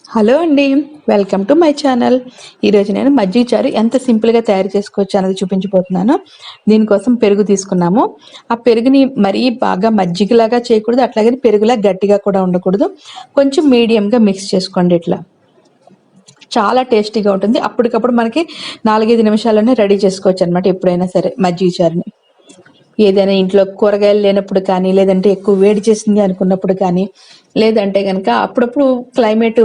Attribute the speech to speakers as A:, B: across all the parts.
A: Hello అండి, welcome to my channel. ఈరోజు నేను మజ్జిగ చారు ఎంత సింపుల్గా తయారు చేసుకోవచ్చు అనేది చూపించబోతున్నాను. దీనికోసం పెరుగు తీసుకున్నాము. ఆ పెరుగుని మరీ బాగా మజ్జిగలాగా చేయకూడదు, అట్లాగే పెరుగులా గట్టిగా కూడా ఉండకూడదు. కొంచెం మీడియంగా మిక్స్ చేసుకోండి. ఇట్లా చాలా టేస్టీగా ఉంటుంది. అప్పటికప్పుడు మనకి 4-5 నిమిషాల్లోనే రెడీ చేసుకోవచ్చు అనమాట. ఎప్పుడైనా సరే మజ్జిగ చారుని ఏదైనా ఇంట్లో కూరగాయలు లేనప్పుడు కానీ, లేదంటే ఎక్కువ వేడి చేసింది అనుకున్నప్పుడు కానీ, లేదంటే కనుక అప్పుడప్పుడు క్లైమేట్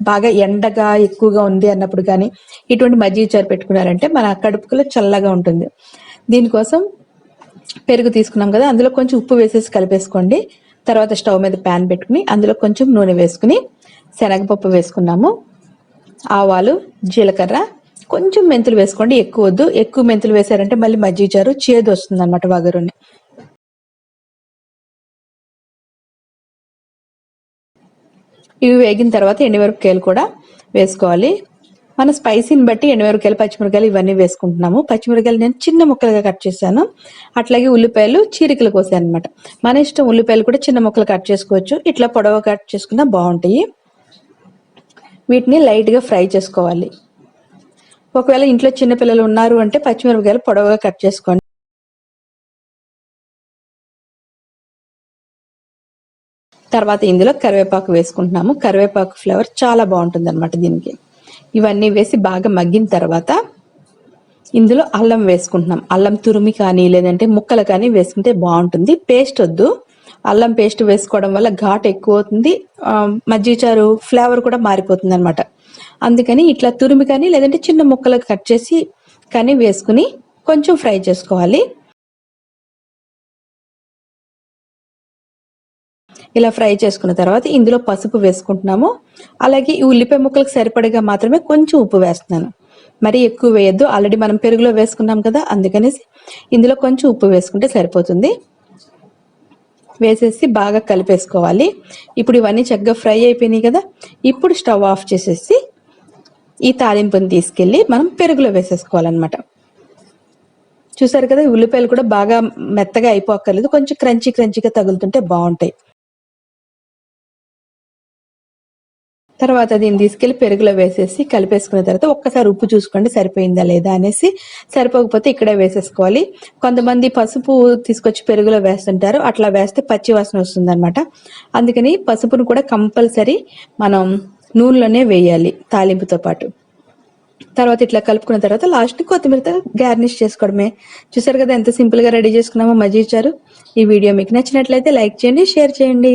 A: బాగా ఎండగా ఎక్కువగా ఉంది అన్నప్పుడు కానీ ఇటువంటి మజ్జిగ చారు పెట్టుకున్నారంటే మన కడుపులో చల్లగా ఉంటుంది. దీనికోసం పెరుగు తీసుకున్నాం కదా, అందులో కొంచెం ఉప్పు వేసేసి కలిపేసుకోండి. తర్వాత స్టవ్ మీద ప్యాన్ పెట్టుకుని అందులో కొంచెం నూనె వేసుకుని శనగపప్పు వేసుకున్నాము, ఆవాలు, జీలకర్ర, కొంచెం మెంతులు వేసుకోండి. ఎక్కువ వద్దు, ఎక్కువ మెంతులు వేసారంటే మళ్ళీ మజ్జిగ చారు చేదు వస్తుంది అనమాట, వగరుని. ఇవి వేగిన తర్వాత ఎండుమిరపకాయలు కూడా వేసుకోవాలి. మన స్పైసీని బట్టి ఎండుమిరపకాయలు, పచ్చిమిరపకాయలు ఇవన్నీ వేసుకుంటున్నాము. పచ్చిమిరపకాయలు నేను చిన్న ముక్కలుగా కట్ చేశాను. అట్లాగే ఉల్లిపాయలు చీరికలు కోసాను అనమాట. మన ఇష్టం, ఉల్లిపాయలు కూడా చిన్న ముక్కలు కట్ చేసుకోవచ్చు, ఇట్లా పొడవ కట్ చేసుకున్నా బాగుంటాయి. వీటిని లైట్గా ఫ్రై చేసుకోవాలి. ఒకవేళ ఇంట్లో చిన్నపిల్లలు ఉన్నారు అంటే పచ్చిమిరపకాయలు పొడవుగా కట్ చేసుకోండి. తర్వాత ఇందులో కరివేపాకు వేసుకుంటున్నాము. కరివేపాకు ఫ్లేవర్ చాలా బాగుంటుంది అనమాట దీనికి. ఇవన్నీ వేసి బాగా మగ్గిన తర్వాత ఇందులో అల్లం వేసుకుంటున్నాం. అల్లం తురిమి కానీ లేదంటే ముక్కలు కానీ వేసుకుంటే బాగుంటుంది. పేస్ట్ వద్దు, అల్లం పేస్ట్ వేసుకోవడం వల్ల ఘాట్ ఎక్కువ అవుతుంది, మజ్జిగ చారు ఫ్లేవర్ కూడా మారిపోతుంది అనమాట. అందుకని ఇట్లా తురిమి కానీ లేదంటే చిన్న ముక్కలు కట్ చేసి కానీ వేసుకుని కొంచెం ఫ్రై చేసుకోవాలి. ఇలా ఫ్రై చేసుకున్న తర్వాత ఇందులో పసుపు వేసుకుంటున్నాము. అలాగే ఈ ఉల్లిపాయ ముక్కలకు సరిపడగా మాత్రమే కొంచెం ఉప్పు వేస్తున్నాను, మరి ఎక్కువ వేయద్దు. ఆల్రెడీ మనం పెరుగులో వేసుకున్నాం కదా, అందుకనేసి ఇందులో కొంచెం ఉప్పు వేసుకుంటే సరిపోతుంది. వేసేసి బాగా కలిపేసుకోవాలి. ఇప్పుడు ఇవన్నీ చక్కగా ఫ్రై అయిపోయినాయి కదా, ఇప్పుడు స్టవ్ ఆఫ్ చేసేసి ఈ తాలింపుని తీసుకెళ్ళి మనం పెరుగులో వేసేసుకోవాలన్నమాట. చూసారు కదా, ఉల్లిపాయలు కూడా బాగా మెత్తగా అయిపోక్కర్లేదు, కొంచెం క్రంచీగా తగులుతుంటే బాగుంటాయి. తర్వాత దీన్ని తీసుకెళ్లి పెరుగులో వేసేసి కలిపేసుకున్న తర్వాత ఒక్కసారి ఉప్పు చూసుకోండి సరిపోయిందా లేదా అనేసి. సరిపోకపోతే ఇక్కడే వేసేసుకోవాలి. కొంతమంది పసుపు తీసుకొచ్చి పెరుగులో వేస్తుంటారు, అట్లా వేస్తే పచ్చి వాసన వస్తుంది అనమాట. అందుకని పసుపును కూడా కంపల్సరీ మనం నూనెలోనే వేయాలి తాలింపుతో పాటు. తర్వాత ఇట్లా కలుపుకున్న తర్వాత లాస్ట్ కొత్తిమీరతో గార్నిష్ చేసుకోవడమే. చూసారు కదా ఎంత సింపుల్ గా రెడీ చేసుకున్నామో మజ్జిగ చారు. ఈ వీడియో మీకు నచ్చినట్లయితే లైక్ చేయండి, షేర్ చేయండి.